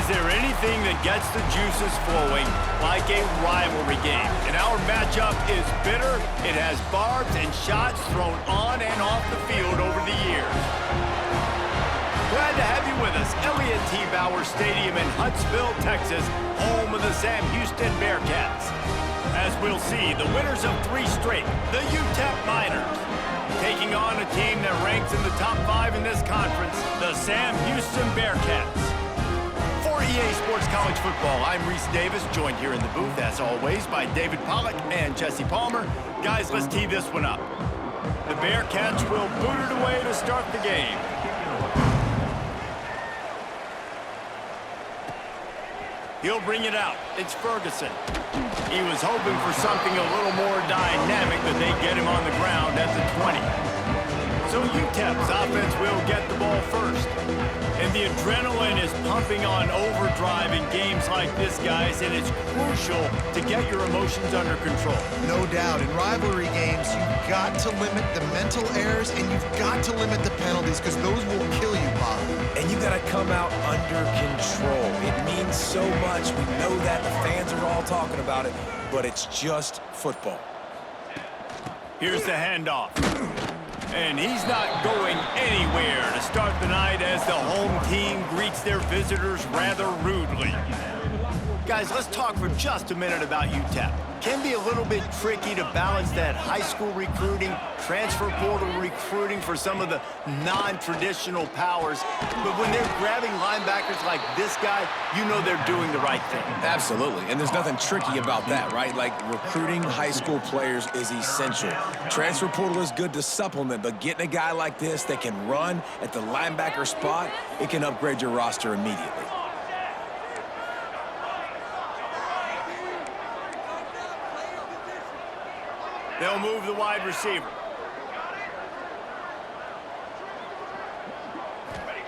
there anything that gets the juices flowing like a rivalry game? And our matchup is bitter. It has barbs and shots thrown on and off the field over the years. Glad to have you with us. Elliott T. Bauer Stadium in Huntsville, Texas, home of the Sam Houston Bearcats. As we'll see, the winners of 3 straight, the UTEP Miners, taking on a team that ranks in the top 5 in this conference, the Sam Houston Bearcats. For EA Sports College Football, I'm Reese Davis, joined here in the booth, as always, by David Pollack and Jesse Palmer. Guys, let's tee this one up. The Bearcats will boot it away to start the game. He'll bring it out. It's Ferguson. He was hoping for something a little more dynamic, but they get him on the ground at the 20. So UTEP's offense will get the ball first. And the adrenaline is pumping on overdrive in games like this, guys, and it's crucial to get your emotions under control. No doubt. In rivalry games, you've got to limit the mental errors, and you've got to limit the penalties, because those will kill you, Bob. And you got to come out under control. It means so much. We know that. The fans are all talking about it, but it's just football. Here's the handoff. And he's not going anywhere to start the night as the home team greets their visitors rather rudely. Guys, let's talk for just a minute about UTEP. Can be a little bit tricky to balance that high school recruiting, transfer portal recruiting for some of the non-traditional powers. But when they're grabbing linebackers like this guy, you know they're doing the right thing. Absolutely, and there's nothing tricky about that, right? Like, recruiting high school players is essential. Transfer portal is good to supplement, but getting a guy like this that can run at the linebacker spot, it can upgrade your roster immediately. They'll move the wide receiver.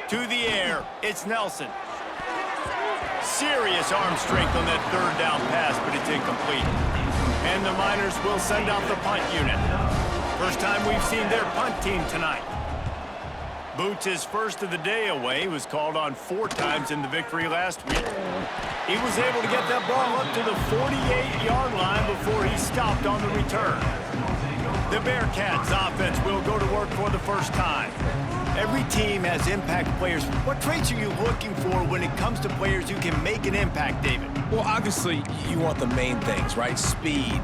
To the air, it's Nelson. Serious arm strength on that 3rd down pass, but it's incomplete. And the Miners will send out the punt unit. First time we've seen their punt team tonight. Boots' first of the day away was called on 4 times in the victory last week. He was able to get that ball up to the 48-yard line before he stopped on the return. The Bearcats offense will go to work for the first time. Every team has impact players. What traits are you looking for when it comes to players who can make an impact, David? Well, obviously, you want the main things, right? Speed,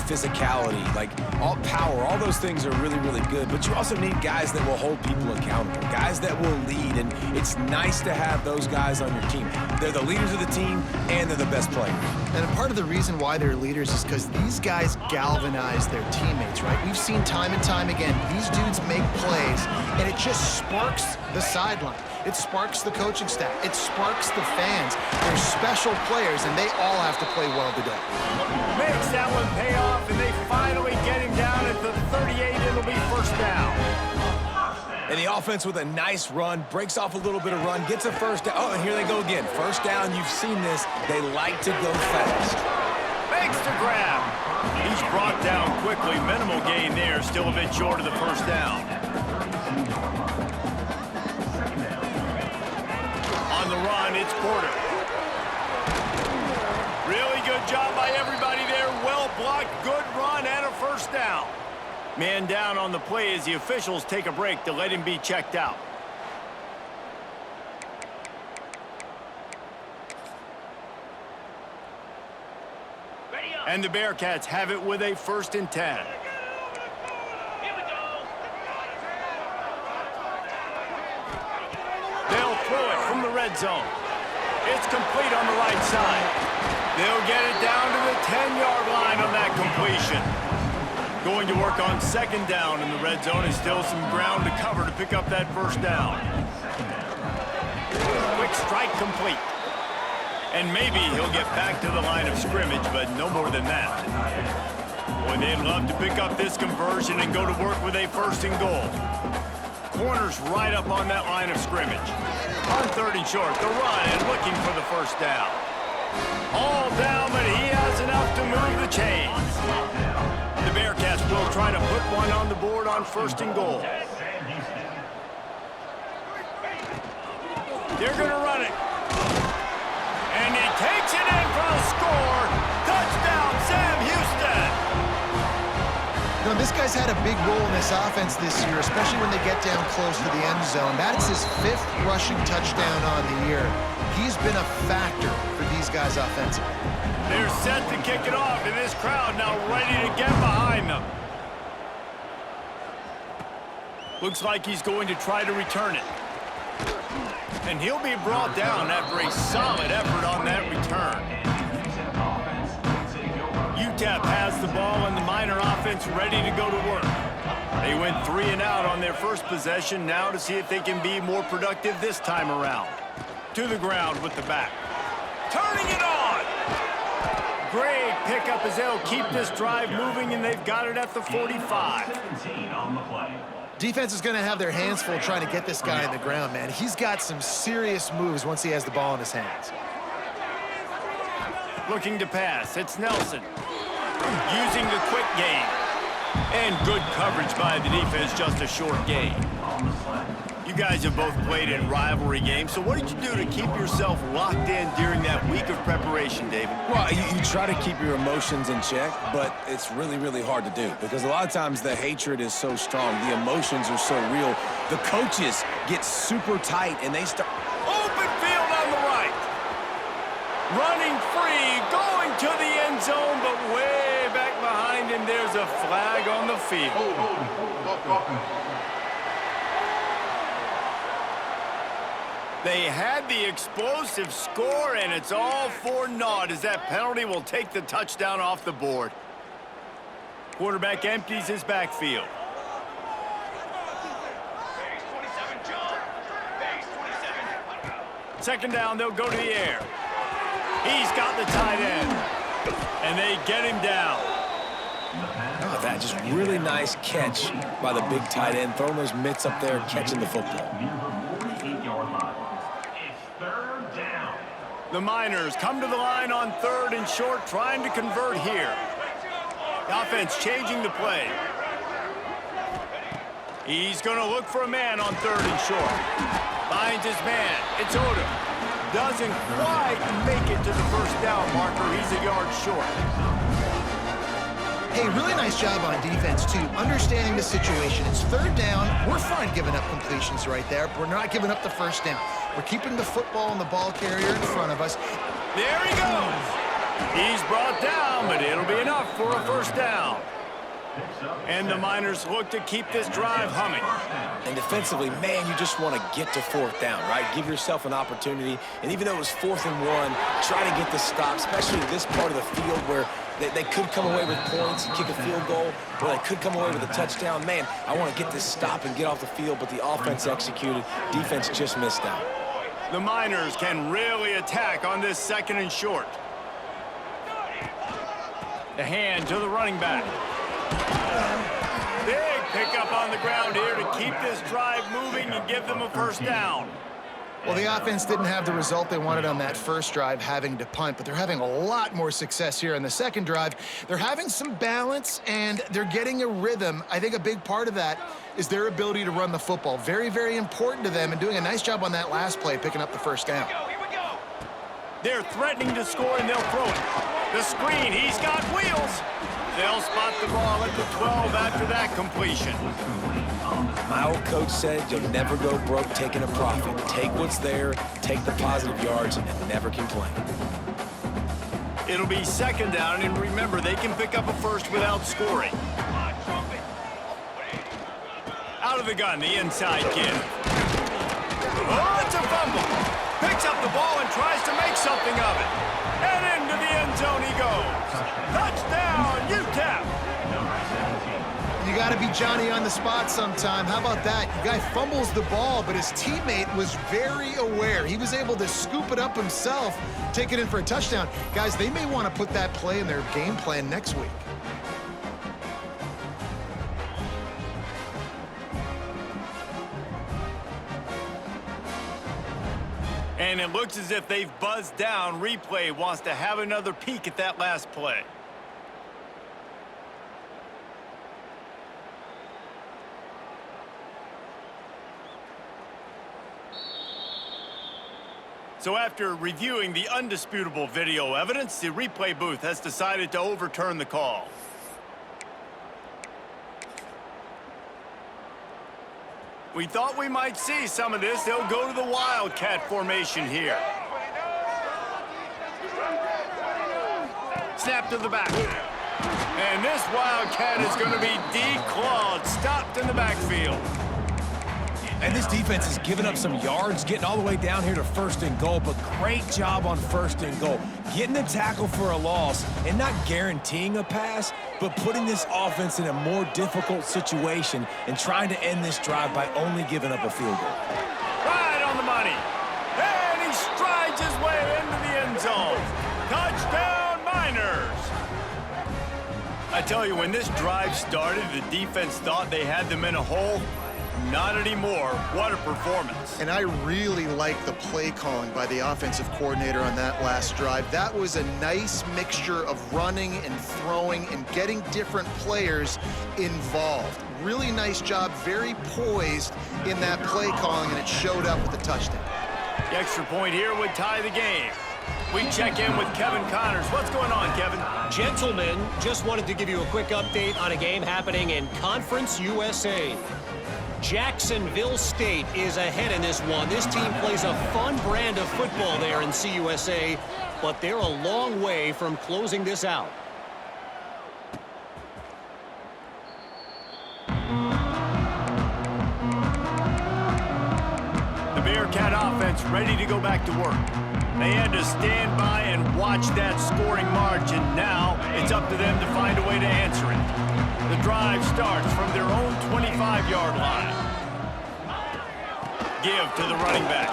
physicality, like all power, all those things are really, really good. But you also need guys that will hold people accountable, guys that will lead, and it's nice to have those guys on your team. They're the leaders of the team, and they're the best players. And a part of the reason why they're leaders is because these guys galvanize their teammates, right? We've seen time and time again, these dudes make plays, and it just sparks the sideline. It sparks the coaching staff. It sparks the fans. They're special players, and they all have to play well today. Makes that one pay off, and they finally get him down at the 38. It'll be first down. And the offense with a nice run, breaks off a little bit of run, gets a first down. Oh, and here they go again. First down, you've seen this. They like to go fast. Makes the grab. He's brought down quickly. Minimal gain there, still a bit short of the first down. On the run, it's Porter. Really good job by everybody there. Well blocked, good run, and a first down. Man down on the play as the officials take a break to let him be checked out. And the Bearcats have it with a 1st and 10. They'll throw it from the red zone. It's complete on the right side. They'll get it down to the 10-yard line on that completion. Going to work on 2nd down in the red zone, and still some ground to cover to pick up that first down. Quick strike complete. And maybe he'll get back to the line of scrimmage, but no more than that. Boy, they'd love to pick up this conversion and go to work with a 1st and goal. Corners right up on that line of scrimmage. On 3rd and short, the run and looking for the first down. All down, but he has enough to move the chains. The Bearcats will try to put one on the board on 1st and goal. They're going to run it. takes it in for the score. Touchdown, Sam Houston. You know, this guy's had a big role in this offense this year, especially when they get down close to the end zone. That's his 5th rushing touchdown on the year. He's been a factor for these guys offensively. They're set to kick it off, and this crowd now ready to get behind them. Looks like he's going to try to return it. And he'll be brought down after a solid effort on that return. UTEP has the ball and the Miner offense ready to go to work. They went 3 and out on their first possession, now to see if they can be more productive this time around. To the ground with the back. Turning it on! Great pickup as they'll keep this drive moving, and they've got it at the 45. Defense is going to have their hands full trying to get this guy on the ground, man. He's got some serious moves once he has the ball in his hands. Looking to pass, it's Nelson. Using the quick game. And good coverage by the defense, just a short gain. You guys have both played in rivalry games, so what did you do to keep yourself locked in during that week of preparation, David? Well, you try to keep your emotions in check, but it's really, really hard to do because a lot of times the hatred is so strong, the emotions are so real. The coaches get super tight and they start... Open field on the right. Running free, going to the end zone, but way back behind him, there's a flag on the field. They had the explosive score, and it's all for naught as that penalty will take the touchdown off the board. Quarterback empties his backfield. Second down, they'll go to the air. He's got the tight end, and they get him down. Oh, that just really nice catch by the big tight end, throwing those mitts up there, catching the football. The Miners come to the line on 3rd and short, trying to convert here. The offense changing the play. He's going to look for a man on 3rd and short. Finds his man. It's Odom. Doesn't quite make it to the first down marker. He's a yard short. Hey, really nice job on defense, too, understanding the situation. It's 3rd down. We're fine giving up completions right there, but we're not giving up the first down. We're keeping the football and the ball carrier in front of us. There he goes. He's brought down, but it'll be enough for a first down. And the Miners look to keep this drive humming. And defensively, man, you just want to get to 4th down, right? Give yourself an opportunity. And even though it was 4th and 1, try to get the stop, especially this part of the field where they could come away with points and kick a field goal, or they could come away with a touchdown. Man, I want to get this stop and get off the field, but the offense executed. Defense just missed out. The Miners can really attack on this 2nd and short. The hand to the running back. Big pickup on the ground here to keep this drive moving and give them a first down. Well, the offense didn't have the result they wanted on that first drive, having to punt, but they're having a lot more success here on the second drive. They're having some balance, and they're getting a rhythm. I think a big part of that is their ability to run the football. Very, very important to them, and doing a nice job on that last play, picking up the first down. Here we go. They're threatening to score, and they'll throw it. The screen, he's got wheels. They'll spot the ball at the 12 after that completion. My old coach said you'll never go broke taking a profit. Take what's there, take the positive yards, and never complain. It'll be 2nd down, and remember, they can pick up a first without scoring. Out of the gun, the inside kid. Oh, it's a fumble. Picks up the ball and tries to make something of it. And into the end zone he goes. Touchdown, UTEP. You got to be Johnny on the spot sometime. How about that? The guy fumbles the ball, but his teammate was very aware. He was able to scoop it up himself, take it in for a touchdown. Guys, they may want to put that play in their game plan next week. And it looks as if they've buzzed down. Replay wants to have another peek at that last play. So after reviewing the undisputable video evidence, the replay booth has decided to overturn the call. We thought we might see some of this. They'll go to the Wildcat formation here. Snap to the back. And this Wildcat is going to be declawed, stopped in the backfield. And this defense has given up some yards, getting all the way down here to 1st and goal, but great job on 1st and goal. Getting the tackle for a loss and not guaranteeing a pass, but putting this offense in a more difficult situation and trying to end this drive by only giving up a field goal. Right on the money. And he strides his way into the end zone. Touchdown, Miners. I tell you, when this drive started, the defense thought they had them in a hole. Not anymore. What a performance. And I really like the play calling by the offensive coordinator on that last drive. That was a nice mixture of running and throwing and getting different players involved. Really nice job, very poised in that play calling, and it showed up with the touchdown. The extra point here would tie the game. We check in with Kevin Connors. What's going on, Kevin? Gentlemen, just wanted to give you a quick update on a game happening in Conference USA. Jacksonville State is ahead in this one. This team plays a fun brand of football there in CUSA, but they're a long way from closing this out. The Bearcat offense ready to go back to work. They had to stand by and watch that scoring margin. Now it's up to them to find a way to answer it. The drive starts from their own 25-yard line. Give to the running back.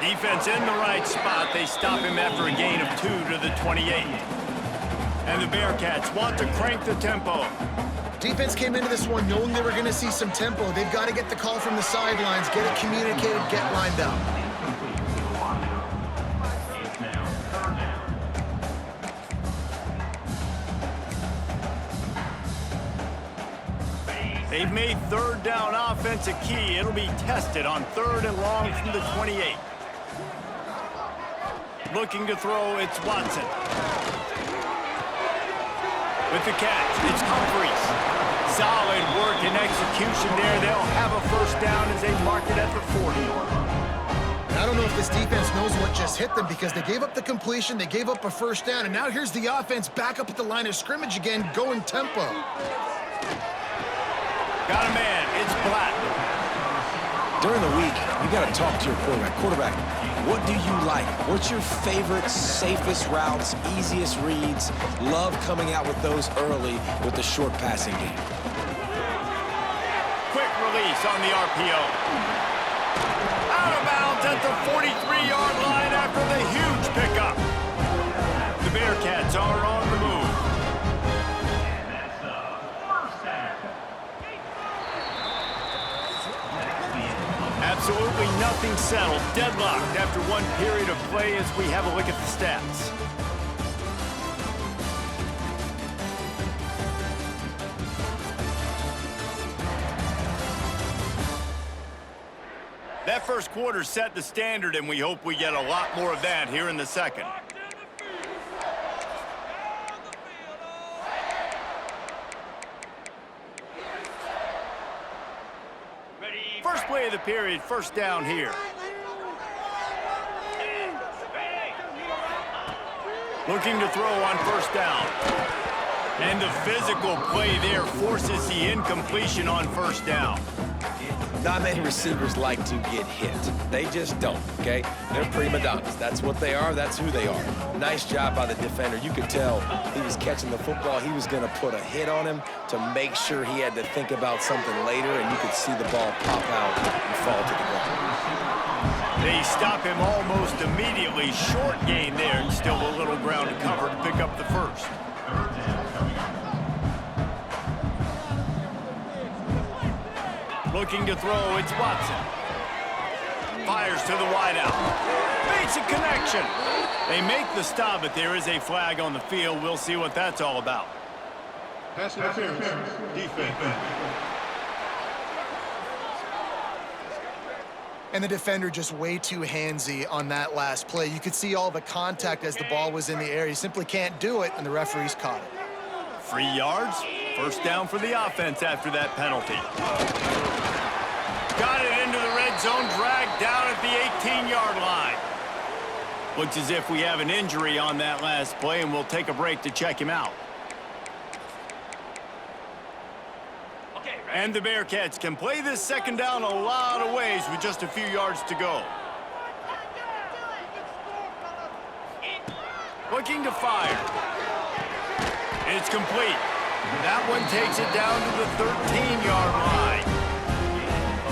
Defense in the right spot. They stop him after a gain of 2 to the 28. And the Bearcats want to crank the tempo. Defense came into this one knowing they were going to see some tempo. They've got to get the call from the sidelines, get it communicated, get lined up. They've made 3rd down offense a key. It'll be tested on 3rd and long from the 28. Looking to throw, it's Watson. With the catch, it's Humphries. Solid work and execution there. They'll have a 1st down as they mark it at the 40. I don't know if this defense knows what just hit them because they gave up the completion, they gave up a 1st down, and now here's the offense back up at the line of scrimmage again, going tempo. Got a man, it's Black. During the week, you got to talk to your quarterback. Quarterback, what do you like? What's your favorite, safest routes, easiest reads? Love coming out with those early with the short passing game. Quick release on the RPO. Out of bounds at the 43-yard line after the huge pickup. The Bearcats are on the move. Absolutely nothing settled. Deadlocked after one period of play as we have a look at the stats. That first quarter set the standard, and we hope we get a lot more of that here in the second. First play of the period, 1st down here. Looking to throw on 1st down. And the physical play there forces the incompletion on 1st down. Not many receivers like to get hit. They just don't, okay? They're prima donnas. That's what they are. That's who they are. Nice job by the defender. You could tell he was catching the football. He was going to put a hit on him to make sure he had to think about something later, and you could see the ball pop out and fall to the ground. They stop him almost immediately. Short gain there, and still a little ground to cover to pick up the 1st. Looking to throw, it's Watson. Fires to the wideout. Makes a connection. They make the stop, but there is a flag on the field. We'll see what that's all about. Pass interference, defense. And the defender just way too handsy on that last play. You could see all the contact as the ball was in the air. He simply can't do it, and the referees caught it. 3 yards, first down for the offense after that penalty. Got it into the red zone, dragged down at the 18-yard line. Looks as if we have an injury on that last play, and we'll take a break to check him out. And the Bearcats can play this second down a lot of ways with just a few yards to go. Looking to fire. It's complete. That one takes it down to the 13-yard line.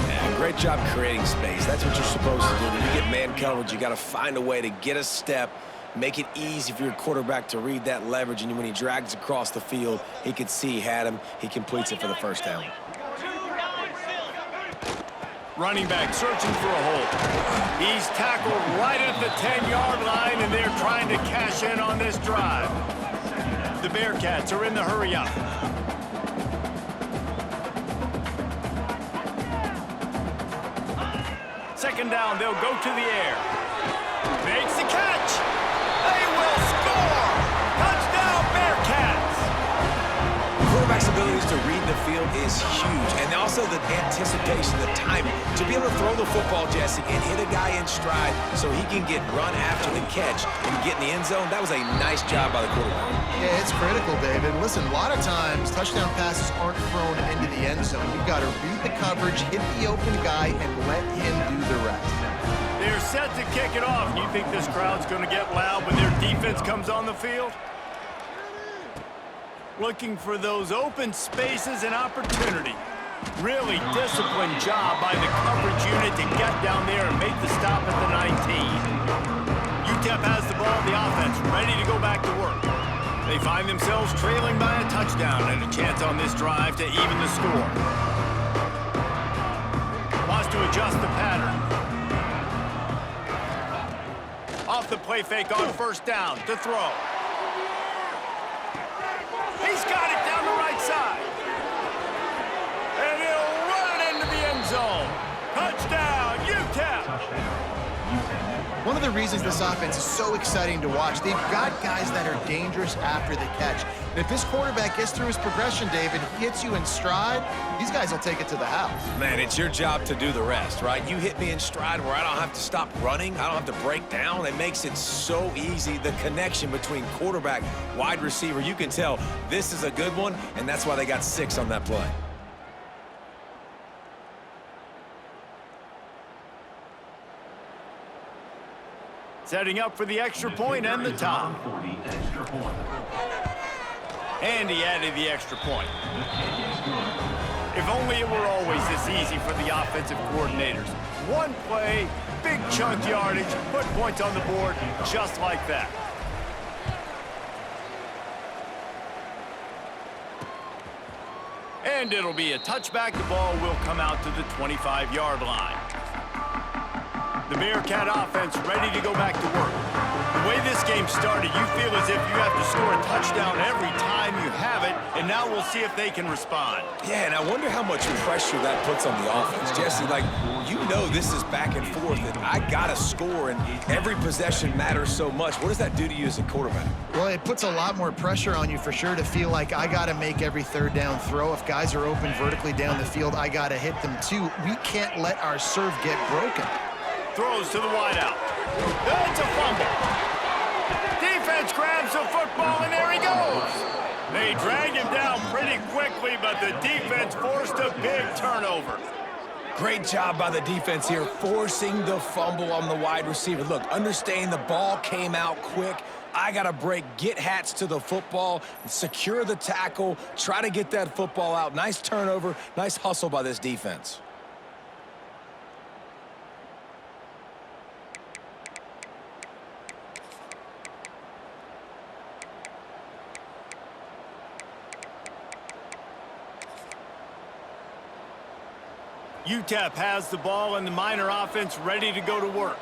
Yeah, great job creating space. That's what you're supposed to do. When you get man coverage, you got to find a way to get a step, make it easy for your quarterback to read that leverage, and when he drags across the field, he can see he had him. He completes it for the first down. Running back searching for a hole. He's tackled right at the 10-yard line, and they're trying to cash in on this drive. The Bearcats are in the hurry up. Second down, they'll go to the air. Makes the catch. They will score. Touchdown, Bearcats. Quarterback's abilities to read the field is huge, and also the anticipation, the timing. To be able to throw the football, Jesse, and hit a guy in stride so he can get run after the catch and get in the end zone, that was a nice job by the quarterback. Yeah, it's critical, David. Listen, a lot of times touchdown passes aren't thrown into the end zone. You've got to read the coverage, hit the open guy, and let him do the rest. They're set to kick it off. You think this crowd's going to get loud when their defense comes on the field? Looking for those open spaces and opportunity. Really disciplined job by the coverage unit to get down there and make the stop at the 19. UTEP has the ball, the offense ready to go back to work. They find themselves trailing by a touchdown and a chance on this drive to even the score. Wants to adjust the pattern. Off the play fake on first down to throw. He's got it down the right side. And he'll run it into the end zone. Touchdown, UTEP. One of the reasons this offense is so exciting to watch, they've got guys that are dangerous after the catch. And if this quarterback gets through his progression, David, he hits you in stride, these guys will take it to the house. Man, it's your job to do the rest, right? You hit me in stride where I don't have to stop running. I don't have to break down. It makes it so easy. The connection between quarterback, wide receiver, you can tell this is a good one, and that's why they got 6 on that play. Setting up for the extra point and the top. And he added the extra point. If only it were always this easy for the offensive coordinators. One play, big chunk yardage, put points on the board just like that. And it'll be a touchback. The ball will come out to the 25-yard line. The Bearcat offense ready to go back to work. The way this game started, you feel as if you have to score a touchdown every time you have it, and now we'll see if they can respond. Yeah, and I wonder how much pressure that puts on the offense. Jesse, like, you know this is back and forth, and I got to score, and every possession matters so much. What does that do to you as a quarterback? Well, it puts a lot more pressure on you for sure to feel like I got to make every third down throw. If guys are open vertically down the field, I got to hit them too. We can't let our serve get broken. Throws to the wideout. It's a fumble. Defense grabs the football, and there he goes. They dragged him down pretty quickly, but the defense forced a big turnover. Great job by the defense here, forcing the fumble on the wide receiver. Look, understand the ball came out quick. I got to break, get hats to the football, secure the tackle, try to get that football out. Nice turnover, nice hustle by this defense. UTEP has the ball and the Minor offense ready to go to work.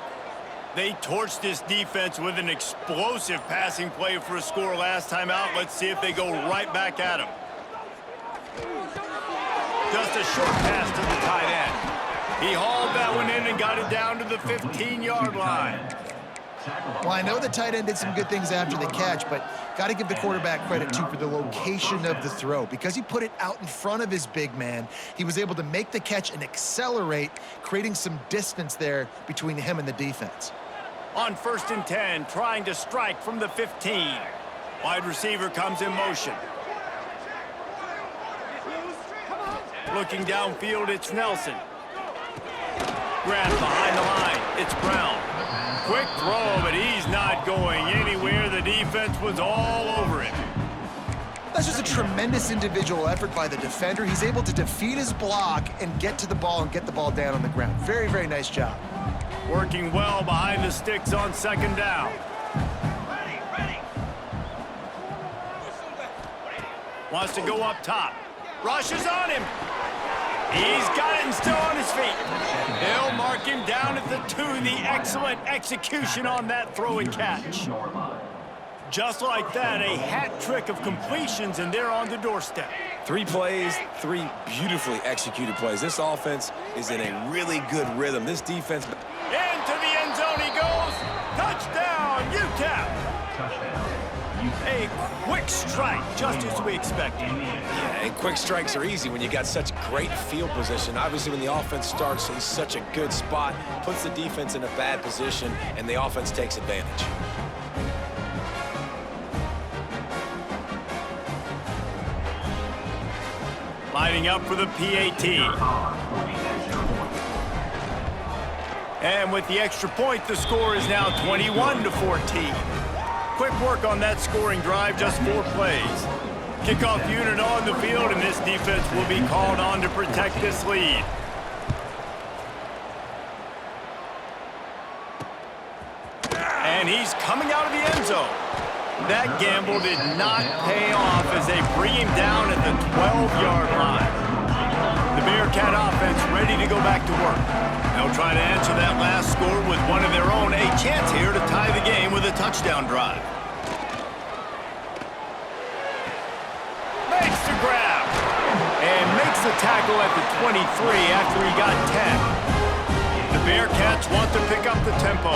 They torched this defense with an explosive passing play for a score last time out. Let's see if they go right back at him. Just a short pass to the tight end. He hauled that one in and got it down to the 15-yard line. Well, I know the tight end did some good things after the catch, but got to give the quarterback credit, too, for the location of the throw. Because he put it out in front of his big man, he was able to make the catch and accelerate, creating some distance there between him and the defense. On 1st and 10, trying to strike from the 15. Wide receiver comes in motion. Looking downfield, it's Nelson. Grabbed behind the line, it's Brown. Quick throw, but he's not going anywhere. The defense was all over it. That's just a tremendous individual effort by the defender. He's able to defeat his block and get to the ball and get the ball down on the ground. Very, very nice job. Working well behind the sticks on 2nd down. Wants to go up top. Rushes on him. He's got it and still on his feet. They'll mark him down at the 2. The excellent execution on that throw and catch. Just like that, a hat trick of completions, and they're on the doorstep. 3 plays, 3 beautifully executed plays. This offense is in a really good rhythm. This defense... Into the end zone he goes. Touchdown, UTEP. A quick strike, just as we expected. Yeah, and quick strikes are easy when you got such great field position. Obviously, when the offense starts in such a good spot, puts the defense in a bad position, and the offense takes advantage. Lining up for the PAT. And with the extra point, the score is now 21-14. Quick work on that scoring drive, just 4 plays. Kickoff unit on the field, and this defense will be called on to protect this lead. And he's coming out of the end zone. That gamble did not pay off as they bring him down at the 12-yard line. The Bearcat offense ready to go back to work. They'll try to answer that last score with one of their own. A chance here to tie the game with a touchdown drive. Makes the grab. And makes the tackle at the 23 after he got 10. The Bearcats want to pick up the tempo.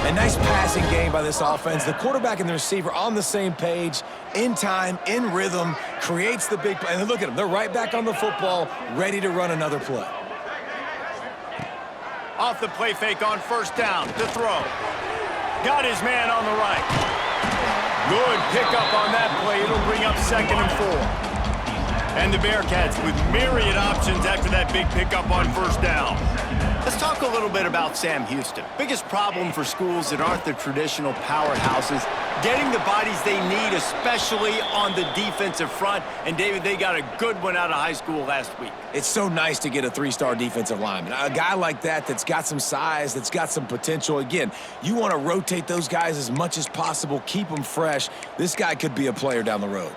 A nice passing game by this offense. The quarterback and the receiver on the same page, in time, in rhythm, creates the big play. And look at them. They're right back on the football, ready to run another play. Off the play fake on 1st down to throw. Got his man on the right. Good pickup on that play. It'll bring up 2nd and 4. And the Bearcats with myriad options after that big pickup on 1st down. Let's talk a little bit about Sam Houston. Biggest problem for schools that aren't the traditional powerhouses, getting the bodies they need, especially on the defensive front. And, David, they got a good one out of high school last week. It's so nice to get a 3-star defensive lineman. A guy like that that's got some size, that's got some potential. Again, you want to rotate those guys as much as possible, keep them fresh. This guy could be a player down the road.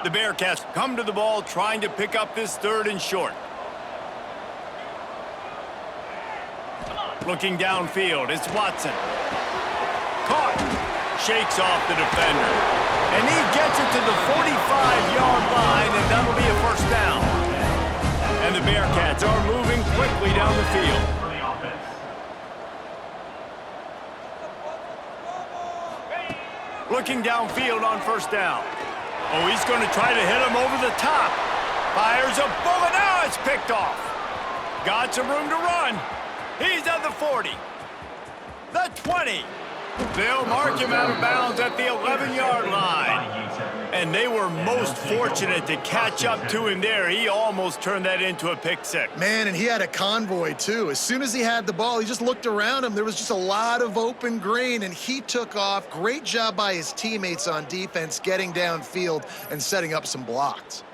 The Bearcats come to the ball trying to pick up this 3rd and short. Looking downfield, it's Watson. Caught. Shakes off the defender. And he gets it to the 45-yard line, and that'll be a 1st down. And the Bearcats are moving quickly down the field. Looking downfield on 1st down. Oh, he's going to try to hit him over the top. Fires a bullet. Now it's picked off. Got some room to run. He's at the 40. The 20. They'll mark him out of bounds at the 11-yard line. And they were most fortunate to catch up to him there. He almost turned that into a pick 6. Man, and he had a convoy, too. As soon as he had the ball, he just looked around him. There was just a lot of open green, and he took off. Great job by his teammates on defense, getting downfield and setting up some blocks.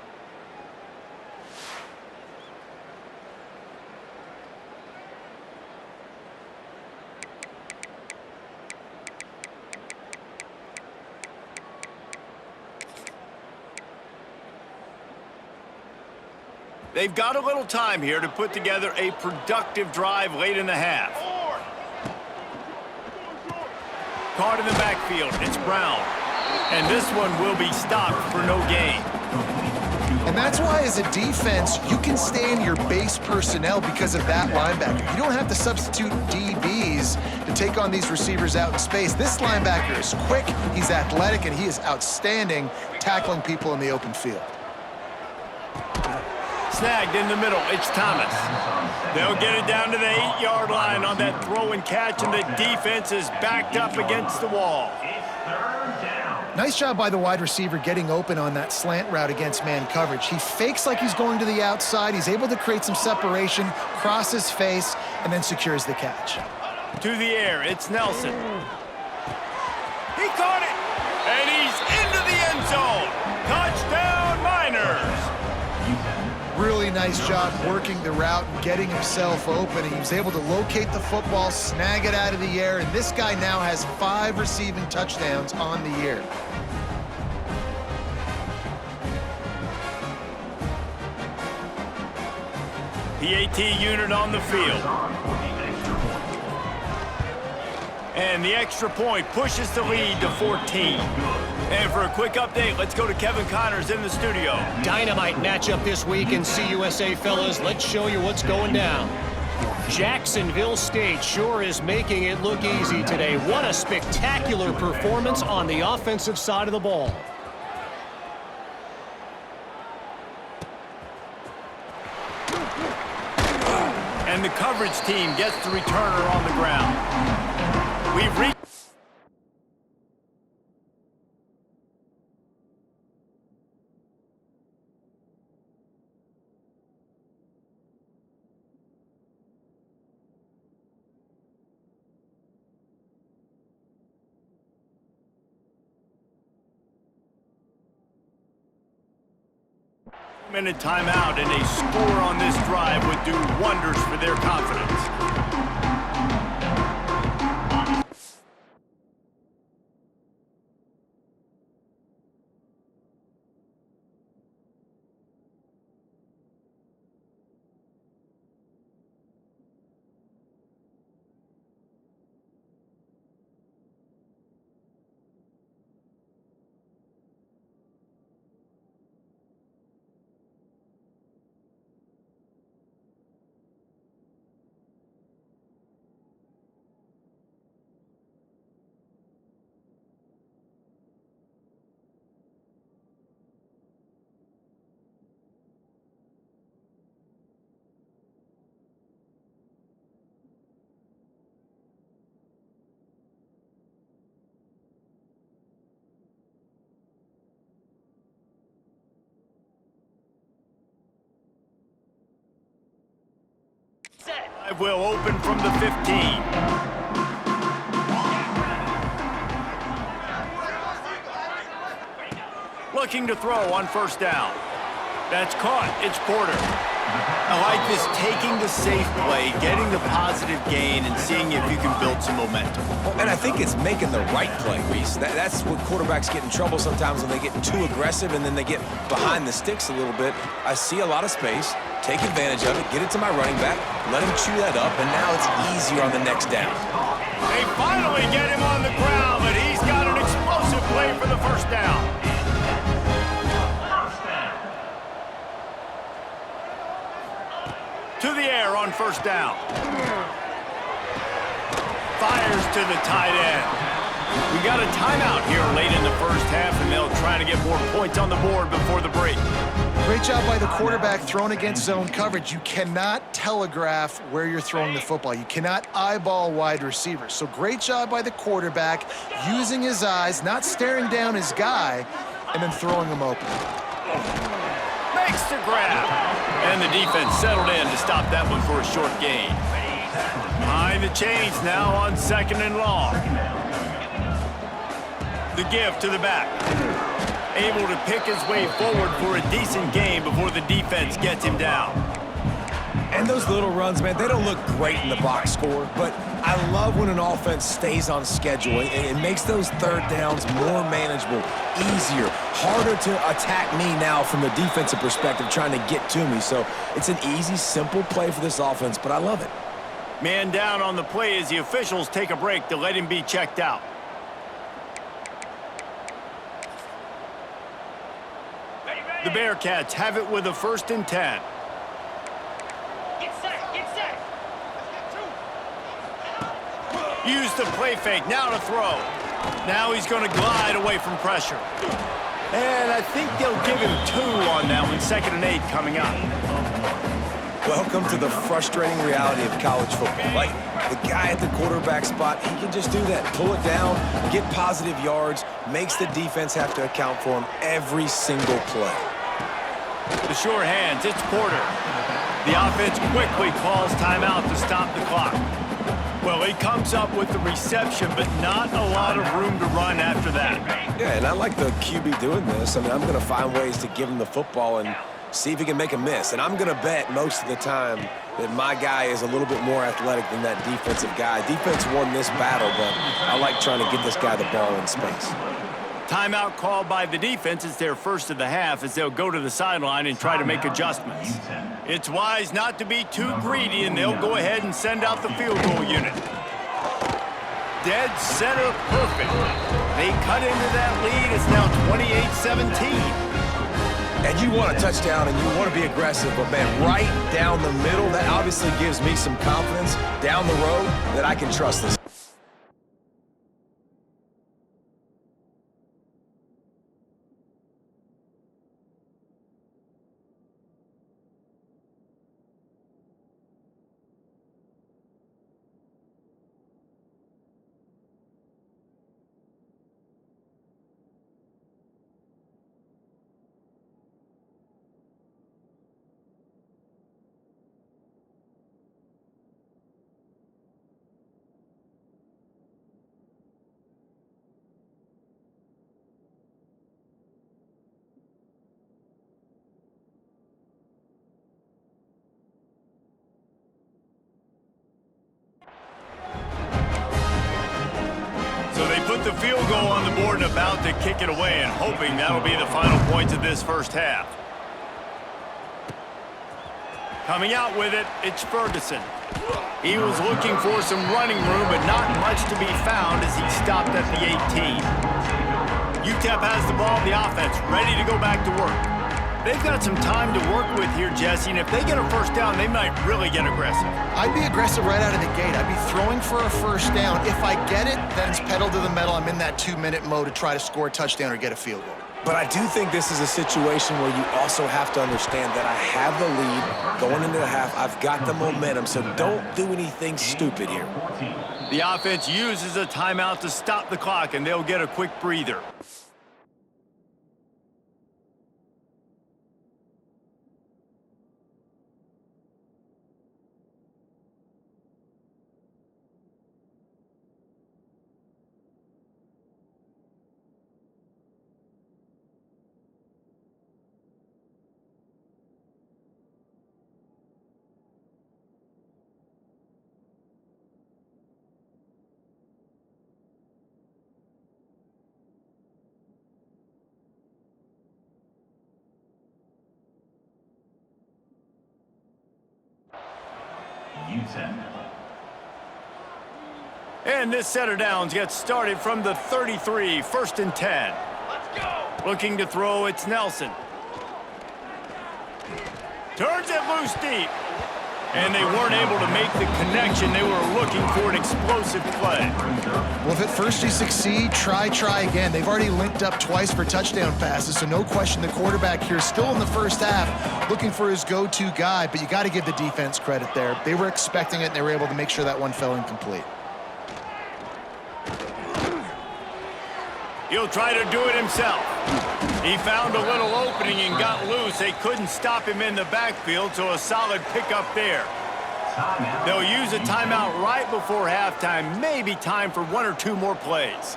They've got a little time here to put together a productive drive late in the half. Caught in the backfield, it's Brown. And this one will be stopped for no gain. And that's why, as a defense, you can stay in your base personnel because of that linebacker. You don't have to substitute DBs to take on these receivers out in space. This linebacker is quick, he's athletic, and he is outstanding tackling people in the open field. Snagged in the middle, it's Thomas. They'll get it down to the 8-yard line on that throw and catch, and the defense is backed up against the wall. Nice job by the wide receiver getting open on that slant route against man coverage. He fakes like he's going to the outside. He's able to create some separation, cross his face, and then secures the catch. To the air, it's Nelson. He caught it, and he's into the end zone. Touchdown, Miners. Really nice job working the route and getting himself open. He was able to locate the football, snag it out of the air, and this guy now has 5 receiving touchdowns on the year. PAT unit on the field. And the extra point pushes the lead to 14. And for a quick update, let's go to Kevin Connors in the studio. Dynamite matchup this week in CUSA, fellas. Let's show you what's going down. Jacksonville State sure is making it look easy today. What a spectacular performance on the offensive side of the ball. And the coverage team gets the returner on the ground. We've reached... minute timeout, and a score on this drive would do wonders for their confidence. Drive will open from the 15. Looking to throw on first down. That's caught. It's Porter. I like this, taking the safe play, getting the positive gain, and seeing if you can build some momentum. And I think it's making the right play, Reese. That's what quarterbacks get in trouble sometimes when they get too aggressive and then they get behind the sticks a little bit. I see a lot of space, take advantage of it, get it to my running back, let him chew that up, and now it's easier on the next down. They finally get him on the ground, but he's got an explosive play for the first down. To the air on first down. Fires to the tight end. We got a timeout here late in the first half, and they'll try to get more points on the board before the break. Great job by the quarterback thrown against zone coverage. You cannot telegraph where you're throwing the football. You cannot eyeball wide receivers. So great job by the quarterback using his eyes, not staring down his guy, and then throwing him open. Makes the grab. And the defense settled in to stop that one for a short gain. Behind the chains now on second and long. The give to the back. Able to pick his way forward for a decent gain before the defense gets him down. And those little runs, man, they don't look great in the box score, but I love when an offense stays on schedule. It makes those third downs more manageable, easier, harder to attack me now from the defensive perspective trying to get to me. So it's an easy, simple play for this offense, but I love it. Man down on the play as the officials take a break to let him be checked out. The Bearcats have it with a 1st and 10. Get set, get set. Use the play fake, now to throw. Now he's going to glide away from pressure. And I think they'll give him 2 on that one, 2nd and 8 coming up. Welcome to the frustrating reality of college football. Like, the guy at the quarterback spot, he can just do that. Pull it down, get positive yards, makes the defense have to account for him every single play. The short hands, it's Porter. The offense quickly calls timeout to stop the clock. Well, he comes up with the reception, but not a lot of room to run after that. Yeah, and I like the QB doing this. I mean, I'm going to find ways to give him the football and see if he can make a miss. And I'm going to bet most of the time that my guy is a little bit more athletic than that defensive guy. Defense won this battle, but I like trying to get this guy the ball in space. Timeout called by the defense. It's their first of the half as they'll go to the sideline and try to make adjustments. It's wise not to be too greedy, and they'll go ahead and send out the field goal unit. Dead center perfect. They cut into that lead. It's now 28-17. And you want a touchdown and you want to be aggressive, but man, right down the middle, that obviously gives me some confidence down the road that I can trust this. Put the field goal on the board and about to kick it away, and hoping that'll be the final points of this first half. Coming out with it, it's Ferguson. He was looking for some running room, but not much to be found as he stopped at the 18. UTEP has the ball, the offense, ready to go back to work. They've got some time to work with here, Jesse, and if they get a first down, they might really get aggressive. I'd be aggressive right out of the gate. I'd be throwing for a first down. If I get it, then it's pedal to the metal. I'm in that 2-minute mode to try to score a touchdown or get a field goal. But I do think this is a situation where you also have to understand that I have the lead going into the half. I've got the momentum, so don't do anything stupid here. The offense uses a timeout to stop the clock, and they'll get a quick breather. UTEP. And this set of downs gets started from the 33, 1st and 10. Let's go. Looking to throw, it's Nelson. Turns it loose deep. And they weren't able to make the connection. They were looking for an explosive play. Well, if at first you succeed, try again. They've already linked up twice for touchdown passes, so no question the quarterback here still in the first half looking for his go-to guy, but you got to give the defense credit there. They were expecting it, and they were able to make sure that one fell incomplete. He'll try to do it himself. He found a little opening and got loose. They couldn't stop him in the backfield, so a solid pickup there. They'll use a timeout right before halftime, maybe time for 1 or 2 more plays.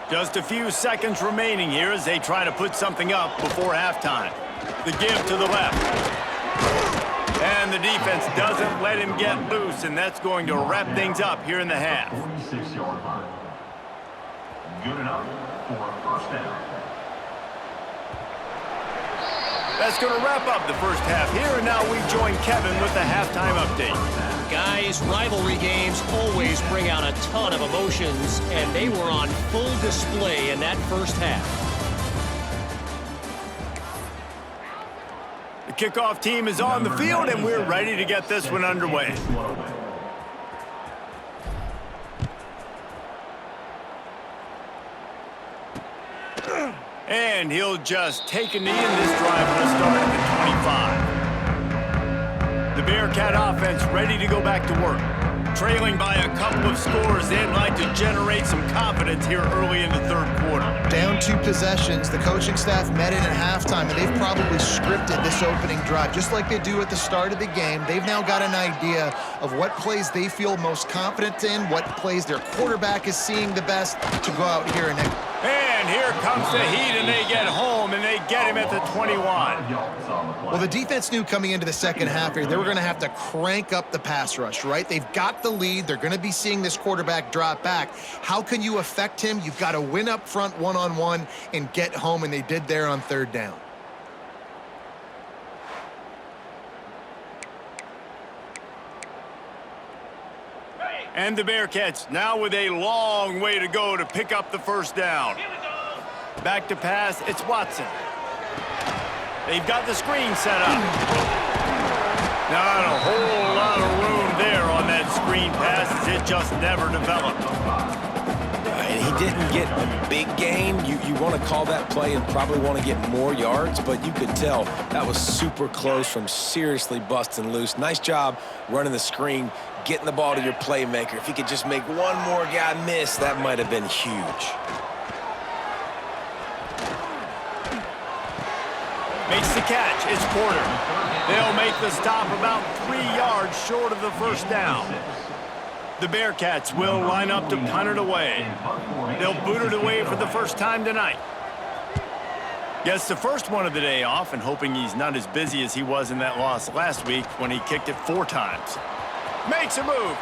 Just a few seconds remaining here as they try to put something up before halftime. The give to the left. And the defense doesn't let him get loose, and that's going to wrap things up here in the half. 46-yard line. Good enough for a first down. That's going to wrap up the first half here, and now we join Kevin with the halftime update. Guys, rivalry games always bring out a ton of emotions, and they were on full display in that first half. kickoff team is on the field, and we're ready to get this one underway. And he'll just take a knee, and this drive will start at the 25. The Bearcat offense ready to go back to work. Trailing by a couple of scores, they'd like to generate some confidence here early in the third quarter. Down 2 possessions, the coaching staff met in at halftime, and they've probably scripted this opening drive. Just like they do at the start of the game, they've now got an idea of what plays they feel most confident in, what plays their quarterback is seeing the best to go out here and here comes the heat, and they get home, and they get him at the 21. Well, the defense knew coming into the second half here, they were going to have to crank up the pass rush, right? They've got the lead. They're going to be seeing this quarterback drop back. How can you affect him? You've got to win up front one-on-one and get home, and they did there on third down. And the Bearcats now with a long way to go to pick up the first down. Back to pass, it's Watson. They've got the screen set up. Not a whole lot of room there on that screen pass, as it just never developed. And he didn't get a big gain. You want to call that play and probably want to get more yards, but you could tell that was super close from seriously busting loose. Nice job running the screen, getting the ball to your playmaker. If he could just make one more guy miss, that might have been huge. Makes the catch. It's Porter. They'll make the stop about 3 yards short of the first down. The Bearcats will line up to punt it away. They'll boot it away for the first time tonight. Gets the first one of the day off, and hoping he's not as busy as he was in that loss last week when he kicked it 4 times. Makes a move.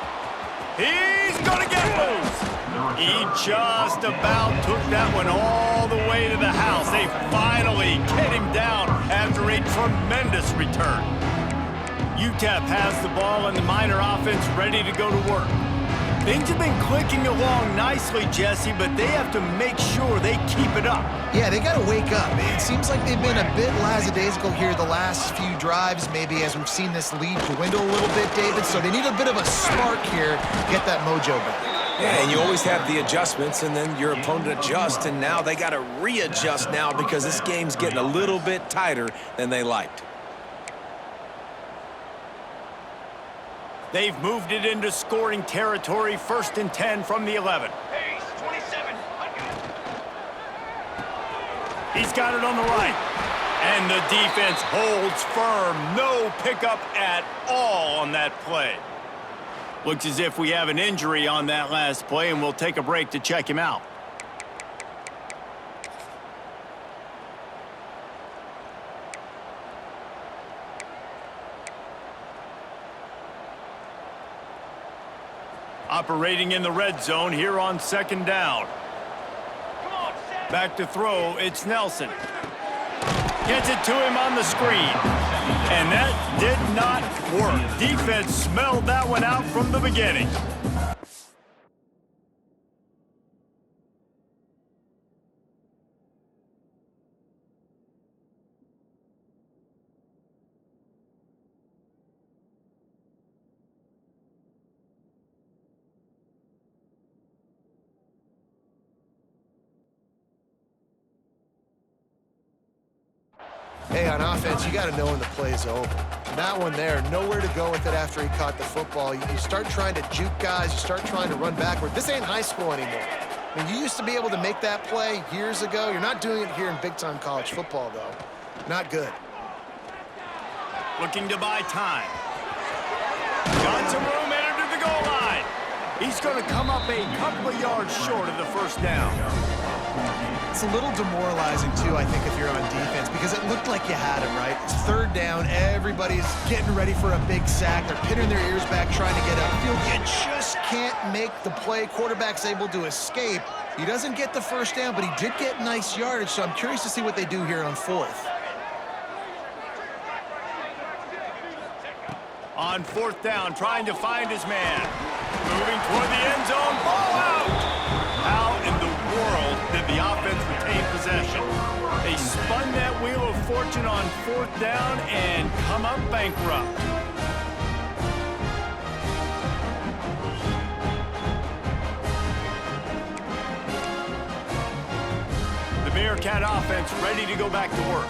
He's going to get loose. He just about took that one all the way to the house. They finally get him down after a tremendous return. UTEP has the ball, and the Miner offense ready to go to work. Things have been clicking along nicely, Jesse, but they have to make sure they keep it up. Yeah, they got to wake up. It seems like they've been a bit lackadaisical here the last few drives, maybe as we've seen this lead dwindle a little bit, David. So they need a bit of a spark here to get that mojo back. Yeah, and you always have the adjustments, and then your opponent adjusts, and now they got to readjust now because this game's getting a little bit tighter than they liked. They've moved it into scoring territory, 1st and 10 from the 11. Hey, 27. He's got it on the right. And the defense holds firm. No pickup at all on that play. Looks as if we have an injury on that last play, and we'll take a break to check him out. Operating in the red zone here on 2nd down. Back to throw, it's Nelson. Gets it to him on the screen. And that did not work. Defense smelled that one out from the beginning. Hey, on offense, you got to know when the play's over. That one there, nowhere to go with it after he caught the football. You start trying to juke guys. You start trying to run backward. This ain't high school anymore. I mean, you used to be able to make that play years ago. You're not doing it here in big-time college football, though. Not good. Looking to buy time. Got some room, entered the goal line. He's going to come up a couple of yards short of the first down. It's a little demoralizing, too, I think, if you're on defense, because it looked like you had him, right? It's 3rd down. Everybody's getting ready for a big sack. They're pinning their ears back, trying to get upfield. You just can't make the play. Quarterback's able to escape. He doesn't get the first down, but he did get nice yardage, so I'm curious to see what they do here on 4th. On 4th down, trying to find his man. Moving toward the end zone. Ball out! How in the world did the offense retain possession? They spun that wheel of fortune on 4th down and come up bankrupt. The Bearcat offense ready to go back to work.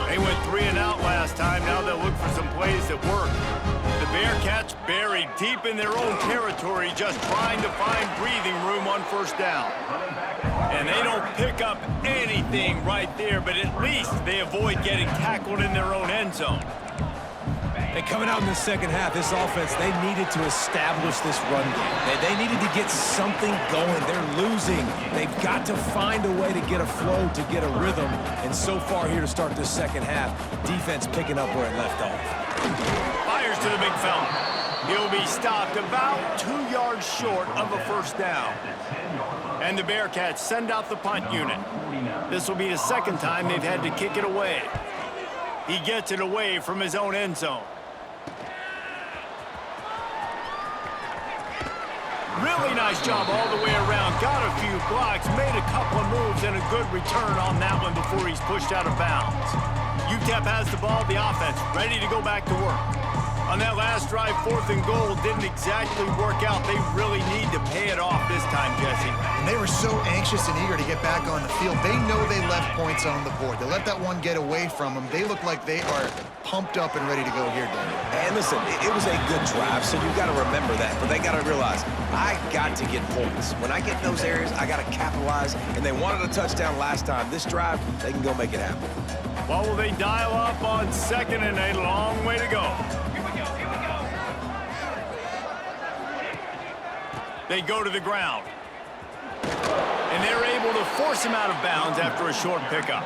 They went 3 and out last time. Now they'll look for some plays that work. The Bearcats buried deep in their own territory, just trying to find breathing room on 1st down. And they don't pick up anything right there, but at least they avoid getting tackled in their own end zone. And coming out in the second half, this offense, they needed to establish this run game. They needed to get something going. They're losing. They've got to find a way to get a flow, to get a rhythm. And so far here to start this second half, defense picking up where it left off. Fires to the big fella. He'll be stopped about 2 yards short of a 1st down. And the Bearcats send out the punt unit. This will be the 2nd time they've had to kick it away. He gets it away from his own end zone. Really nice job all the way around. Got a few blocks, made a couple of moves, and a good return on that one before he's pushed out of bounds. UTEP has the ball, the offense, ready to go back to work. On that last drive, 4th and goal didn't exactly work out. They really need to pay it off this time, Jesse. And they were so anxious and eager to get back on the field. They know they left points on the board. They let that one get away from them. They look like they are pumped up and ready to go here, David. And listen, it was a good drive, so you've got to remember that. But they got to realize, I got to get points. When I get in those areas, I got to capitalize. And they wanted a touchdown last time. This drive, they can go make it happen. Well, will they dial up on 2nd and a long way to go? They go to the ground. And they're able to force him out of bounds after a short pickup.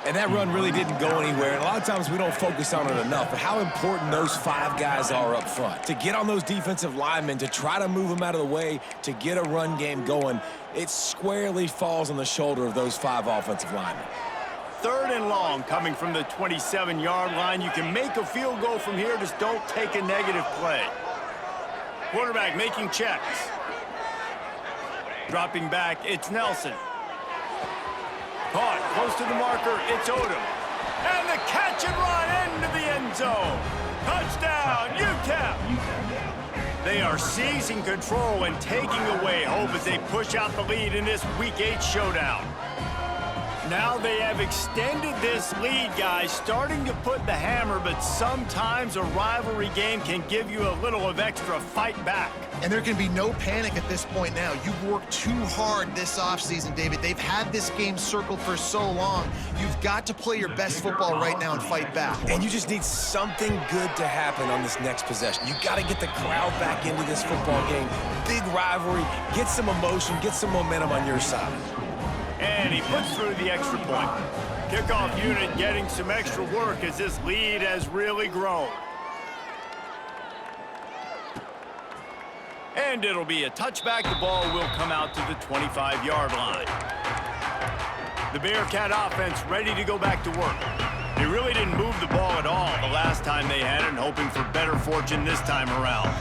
And that run really didn't go anywhere. And a lot of times we don't focus on it enough, but how important those 5 guys are up front. To get on those defensive linemen, to try to move them out of the way, to get a run game going, it squarely falls on the shoulder of those 5 offensive linemen. 3rd and long coming from the 27-yard line. You can make a field goal from here, just don't take a negative play. Quarterback making checks. Dropping back, it's Nelson. Caught close to the marker, it's Odom. And the catch and run into the end zone. Touchdown, UTEP! They are seizing control and taking away hope as they push out the lead in this Week 8 showdown. Now they have extended this lead, guys, starting to put the hammer, but sometimes a rivalry game can give you a little of extra fight back. And there can be no panic at this point now. You've worked too hard this offseason, David. They've had this game circled for so long. You've got to play your best football right now and fight back. And you just need something good to happen on this next possession. You got to get the crowd back into this football game. Big rivalry. Get some emotion. Get some momentum on your side. And he puts through the extra point. Kickoff unit getting some extra work as this lead has really grown. And it'll be a touchback. The ball will come out to the 25-yard line. The Bearcat offense ready to go back to work. They really didn't move the ball at all the last time they had it, and hoping for better fortune this time around.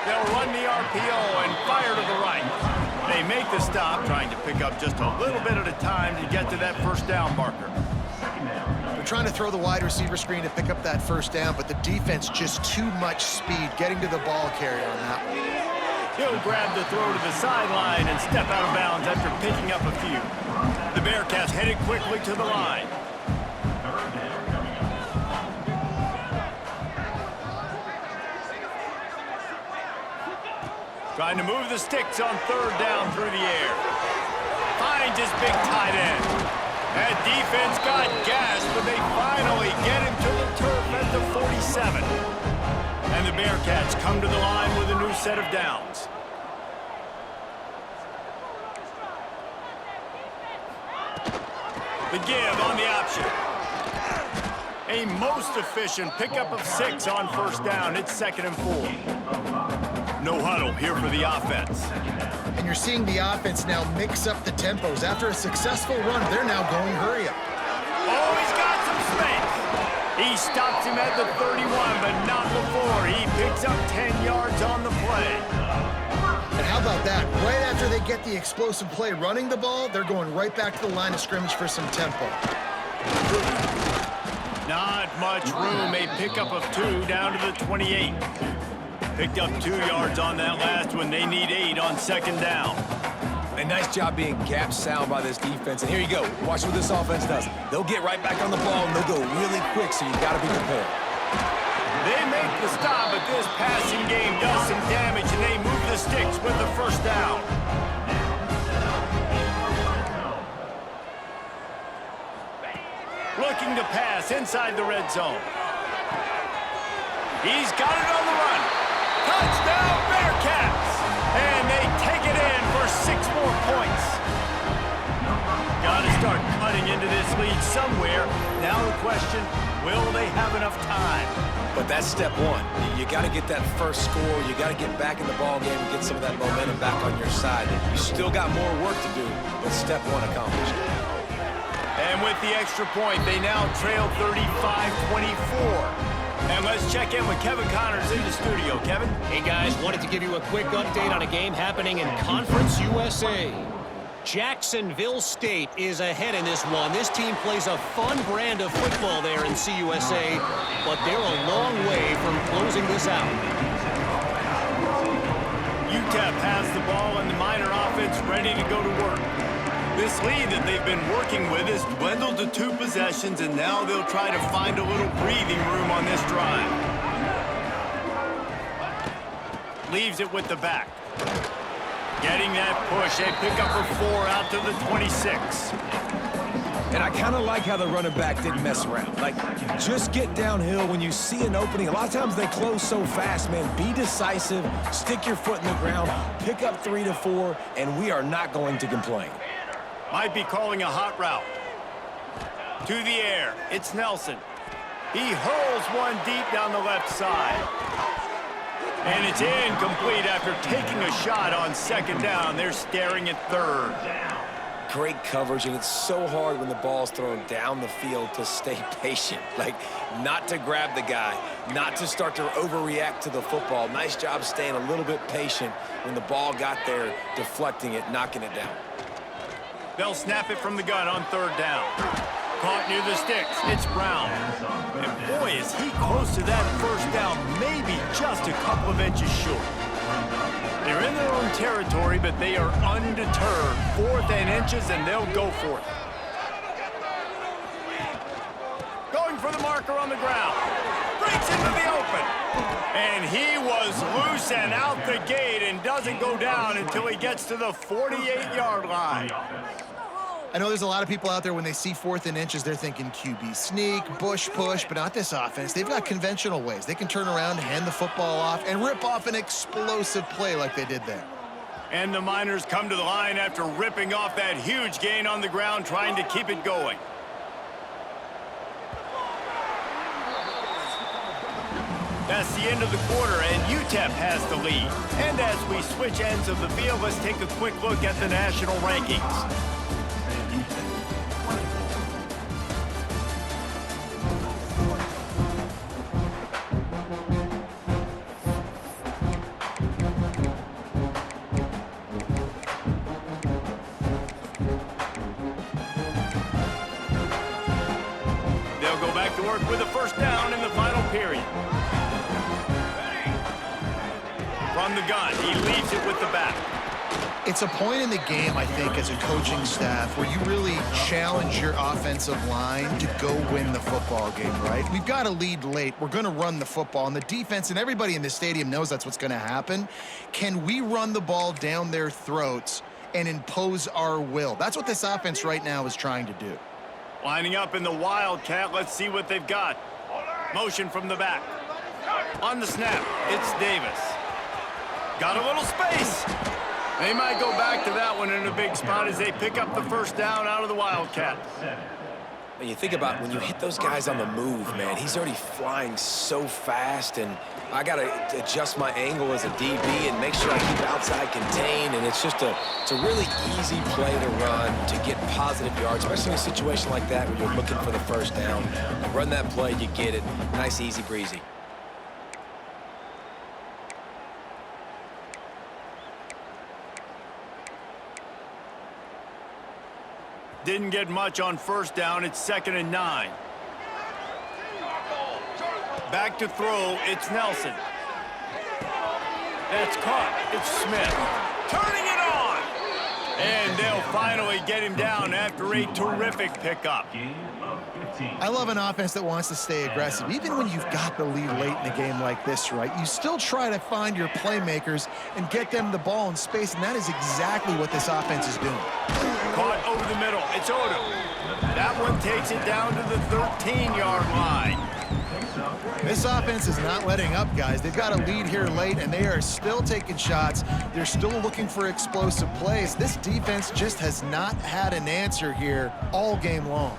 They'll run the RPO and fire to the right. They make the stop, trying to pick up just a little bit at a time to get to that 1st down marker. They're trying to throw the wide receiver screen to pick up that 1st down, but the defense just too much speed getting to the ball carrier on that one. He'll grab the throw to the sideline and step out of bounds after picking up a few. The Bearcats headed quickly to the line. Trying to move the sticks on 3rd down through the air. Finds his big tight end. That defense got gassed, but they finally get him to the turf at the 47. And the Bearcats come to the line with a new set of downs. The give on the option. A most efficient pickup of 6 on 1st down. It's 2nd and 4. No huddle here for the offense. And you're seeing the offense now mix up the tempos. After a successful run, they're now going hurry up. Oh, he's got some space. He stops him at the 31, but not before. He picks up 10 yards on the play. And how about that? Right after they get the explosive play running the ball, they're going right back to the line of scrimmage for some tempo. Not much room. A pickup of 2 down to the 28. Picked up 2 yards on that last one. They need 8 on second down. A nice job being gap sound by this defense. And here you go. Watch what this offense does. They'll get right back on the ball, and they'll go really quick, so you got to be prepared. They make the stop, but this passing game does some damage, and they move the sticks with the first down. Looking to pass inside the red zone. He's got it on the run. Touchdown, Bearcats! And they take it in for 6 more points. Got to start cutting into this lead somewhere. Now the question, will they have enough time? But that's step 1. You got to get that first score. You got to get back in the ball game and get some of that momentum back on your side. You still got more work to do, but step 1 accomplished. And with the extra point, they now trail 35-24. And let's check in with Kevin Connors in the studio. Kevin? Hey, guys, wanted to give you a quick update on a game happening in Conference USA. Jacksonville State is ahead in this one. This team plays a fun brand of football there in CUSA, but they're a long way from closing this out. UTEP has the ball and the Miner offense ready to go to work. This lead that they've been working with has dwindled to 2 possessions, and now they'll try to find a little breathing room on this drive. Leaves it with the back. Getting that push, a pickup of 4 out to the 26. And I kind of like how the running back didn't mess around. Like, just get downhill when you see an opening. A lot of times they close so fast, man. Be decisive, stick your foot in the ground, pick up 3 to 4, and we are not going to complain. Might be calling a hot route. To the air, it's Nelson. He hurls one deep down the left side. And it's incomplete after taking a shot on second down. They're staring at third. Great coverage, and it's so hard when the ball's thrown down the field to stay patient. Like, not to grab the guy, not to start to overreact to the football. Nice job staying a little bit patient when the ball got there, deflecting it, knocking it down. They'll snap it from the gun on third down. Caught near the sticks. It's Brown. And boy, is he close to that first down, maybe just a couple of inches short. They're in their own territory, but they are undeterred. 4th and inches, and they'll go for it. Going for the marker on the ground. Breaks into the open. And he was loose and out the gate and doesn't go down until he gets to the 48-yard line. I know there's a lot of people out there when they see 4th and inches, they're thinking QB sneak, bush push, but not this offense. They've got conventional ways. They can turn around, hand the football off, and rip off an explosive play like they did there. And the Miners come to the line after ripping off that huge gain on the ground, trying to keep it going. That's the end of the quarter, and UTEP has the lead. And as we switch ends of the field, let's take a quick look at the national rankings. They'll go back to work with a first down in the final period. From the gun, he leaves it with the back. It's a point in the game, I think, as a coaching staff where you really challenge your offensive line to go win the football game, right? We've got to lead late. We're going to run the football, and the defense and everybody in the stadium knows that's what's going to happen. Can we run the ball down their throats and impose our will? That's what this offense right now is trying to do. Lining up in the Wildcat, let's see what they've got. Motion from the back. On the snap, it's Davis. Got a little space. They might go back to that one in a big spot as they pick up the first down out of the Wildcat. And you think about when you hit those guys on the move, man, he's already flying so fast, and I got to adjust my angle as a DB and make sure I keep outside contained, and it's just it's a really easy play to run to get positive yards, especially in a situation like that where you're looking for the first down. You run that play, you get it. Nice, easy breezy. didn't get much on first down. It's 2nd and 9. Back to throw. It's Nelson. That's caught. It's Smith. Turning it on. And they'll finally get him down after a terrific pickup. I love an offense that wants to stay aggressive. Even when you've got the lead late in a game like this, right, you still try to find your playmakers and get them the ball in space, and that is exactly what this offense is doing. Caught over the middle. It's Odom. That one takes it down to the 13-yard line. This offense is not letting up, guys. They've got a lead here late, and they are still taking shots. They're still looking for explosive plays. This defense just has not had an answer here all game long.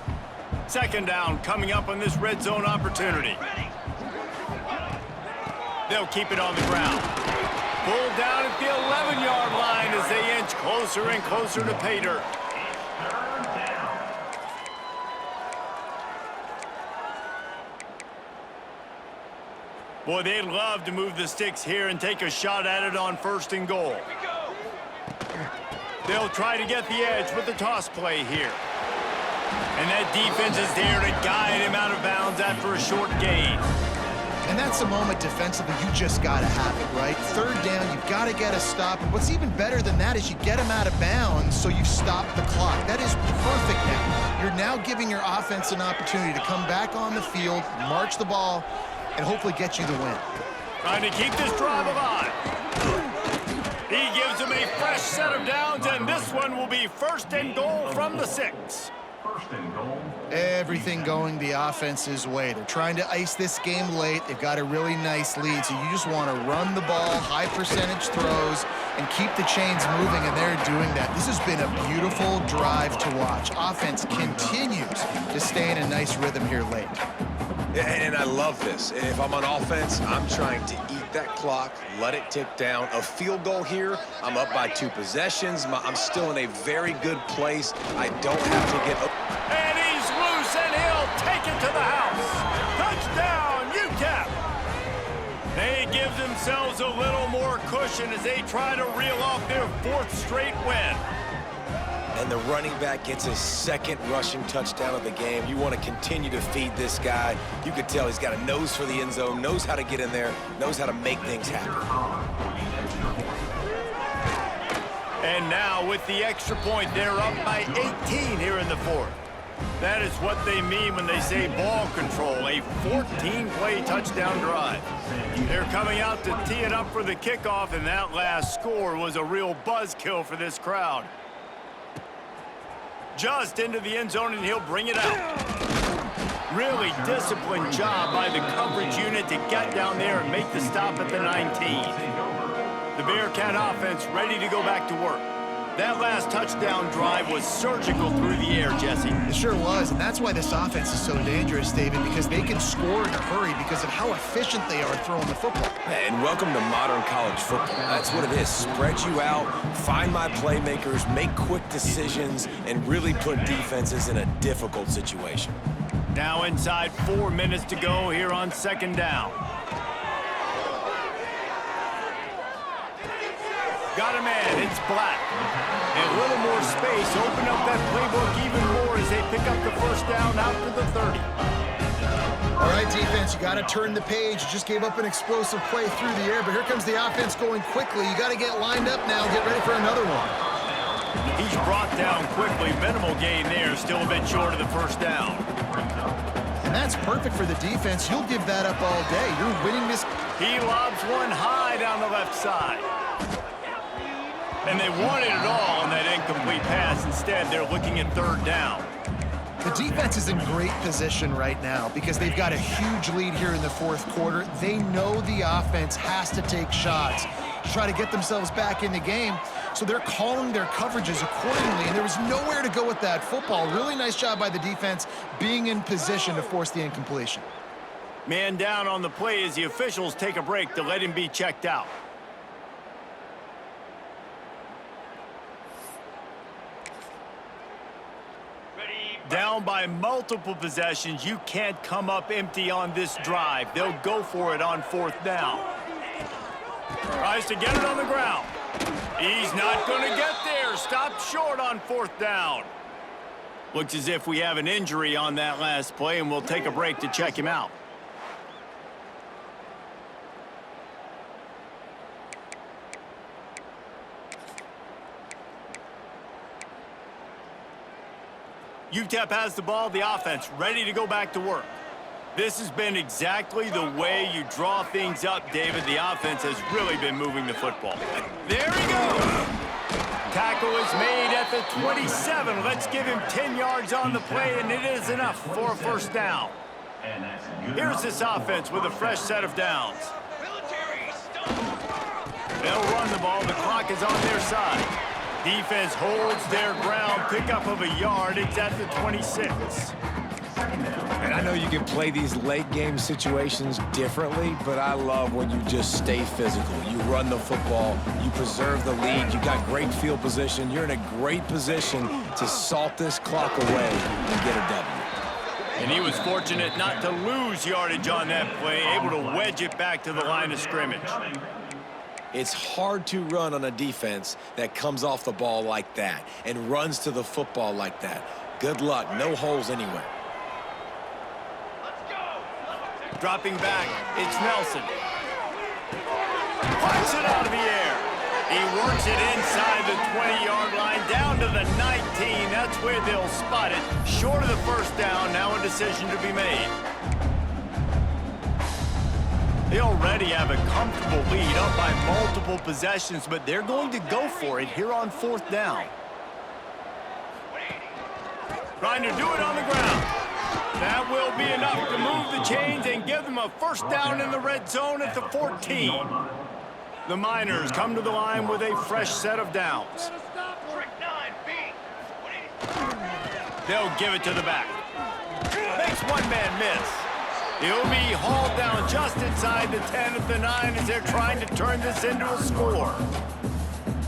2nd down coming up on this red zone opportunity. They'll keep it on the ground. Pulled down at the 11-yard line as they inch closer and closer to pay dirt. Boy, they'd love to move the sticks here and take a shot at it on 1st and goal. They'll try to get the edge with the toss play here. And that defense is there to guide him out of bounds after a short gain. And that's a moment defensively you just got to have it, right? 3rd down, you've got to get a stop. And what's even better than that is you get him out of bounds so you've stopped the clock. That is perfect now. You're now giving your offense an opportunity to come back on the field, march the ball, and hopefully get you the win. Trying to keep this drive alive. He gives him a fresh set of downs, and this one will be 1st and goal from the 6. Everything going the offense's way. They're trying to ice this game late. They've got a really nice lead, so you just want to run the ball, high percentage throws, and keep the chains moving, and they're doing that. This has been a beautiful drive to watch. Offense continues to stay in a nice rhythm here late. And I love this. If I'm on offense, I'm trying to eat that clock, let it tick down. A field goal here, I'm up by 2 possessions. I'm still in a very good place. I don't have to get up. And he's loose, and he'll take it to the house. Touchdown, UTEP. They give themselves a little more cushion as they try to reel off their 4th straight win. And the running back gets his 2nd rushing touchdown of the game. You want to continue to feed this guy. You could tell he's got a nose for the end zone, knows how to get in there, knows how to make things happen. And now with the extra point, they're up by 18 here in the 4th. That is what they mean when they say ball control, a 14-play touchdown drive. They're coming out to tee it up for the kickoff, and that last score was a real buzzkill for this crowd. Just into the end zone, and he'll bring it out. Really disciplined job by the coverage unit to get down there and make the stop at the 19. The Bearcat offense ready to go back to work. That last touchdown drive was surgical through the air, Jesse. It sure was, and that's why this offense is so dangerous, David, because they can score in a hurry because of how efficient they are throwing the football. And welcome to modern college football. That's what it is. Spread you out, find my playmakers, make quick decisions, and really put defenses in a difficult situation. Now inside 4 minutes to go here on 2nd down. Got a man, it's Black. And a little more space, open up that playbook even more as they pick up the 1st down out to the 30. All right, defense, you got to turn the page. You just gave up an explosive play through the air, but here comes the offense going quickly. You got to get lined up now, get ready for another one. He's brought down quickly, minimal gain there, still a bit short of the 1st down. And that's perfect for the defense. You'll give that up all day. You're winning this. He lobs one high down the left side. And they wanted it all on that incomplete pass. Instead, they're looking at 3rd down. The defense is in great position right now because they've got a huge lead here in the 4th quarter. They know the offense has to take shots to try to get themselves back in the game. So they're calling their coverages accordingly, and there was nowhere to go with that football. Really nice job by the defense being in position to force the incompletion. Man down on the play as the officials take a break to let him be checked out. Down by multiple possessions, you can't come up empty on this drive. They'll go for it on 4th down. Tries to get it on the ground. He's not going to get there. Stopped short on 4th down. Looks as if we have an injury on that last play, and we'll take a break to check him out. UTEP has the ball, the offense ready to go back to work. This has been exactly the way you draw things up, David. The offense has really been moving the football. There he goes. Tackle is made at the 27. Let's give him 10 yards on the play, and it is enough for a first down. Here's this offense with a fresh set of downs. They'll run the ball. The clock is on their side. Defense holds their ground. Pickup of a yard. It's at the 26. And I know you can play these late game situations differently, but I love when you just stay physical. You run the football, you preserve the lead, you got great field position, you're in a great position to salt this clock away and get a W. And he was fortunate not to lose yardage on that play, able to wedge it back to the line of scrimmage. It's hard to run on a defense that comes off the ball like that and runs to the football like that. Good luck, no holes anywhere. Dropping back, it's Nelson. Punch it out of the air. He works it inside the 20-yard line, down to the 19. That's where they'll spot it. Short of the first down, now a decision to be made. They already have a comfortable lead, up by multiple possessions, but they're going to go for it here on fourth down. Trying to do it on the ground. That will be enough to move the chains and give them a first down in the red zone at the 14. The Miners come to the line with a fresh set of downs. They'll give it to the back. Makes one man miss. He'll be hauled down just inside the 10 at the 9 as they're trying to turn this into a score.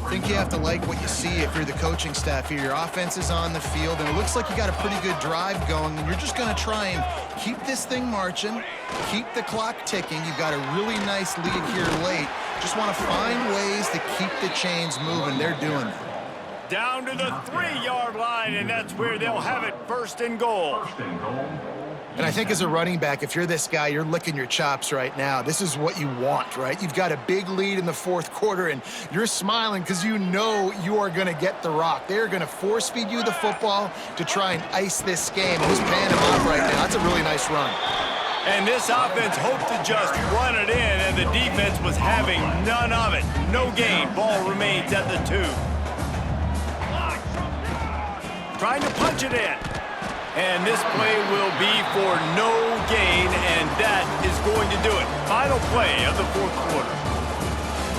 I think you have to like what you see if you're the coaching staff here. Your offense is on the field, and it looks like you got a pretty good drive going, and you're just going to try and keep this thing marching, keep the clock ticking. You've got a really nice lead here late. Just want to find ways to keep the chains moving. They're doing that. Down to the 3-yard line, and that's where they'll have it, first and goal. And I think as a running back, if you're this guy, you're licking your chops right now. This is what you want, right? You've got a big lead in the fourth quarter, and you're smiling because you know you are going to get the rock. They're going to force-feed you the football to try and ice this game. Who's paying him off right now? That's a really nice run. And this offense hoped to just run it in, and the defense was having none of it. No gain. Ball remains at the 2. Trying to punch it in. And this play will be for no gain, and that is going to do it. Final play of the fourth quarter.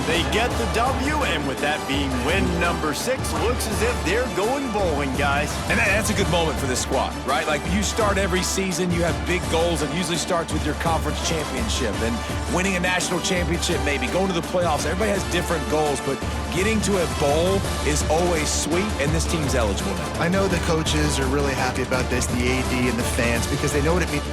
They get the W, and with that being win number 6, looks as if they're going bowling, guys. And that's a good moment for this squad, right? Like, you start every season, you have big goals. It usually starts with your conference championship and winning a national championship, maybe going to the playoffs. Everybody has different goals, but getting to a bowl is always sweet, and this team's eligible now. I know the coaches are really happy about this, the AD and the fans, because they know what it means.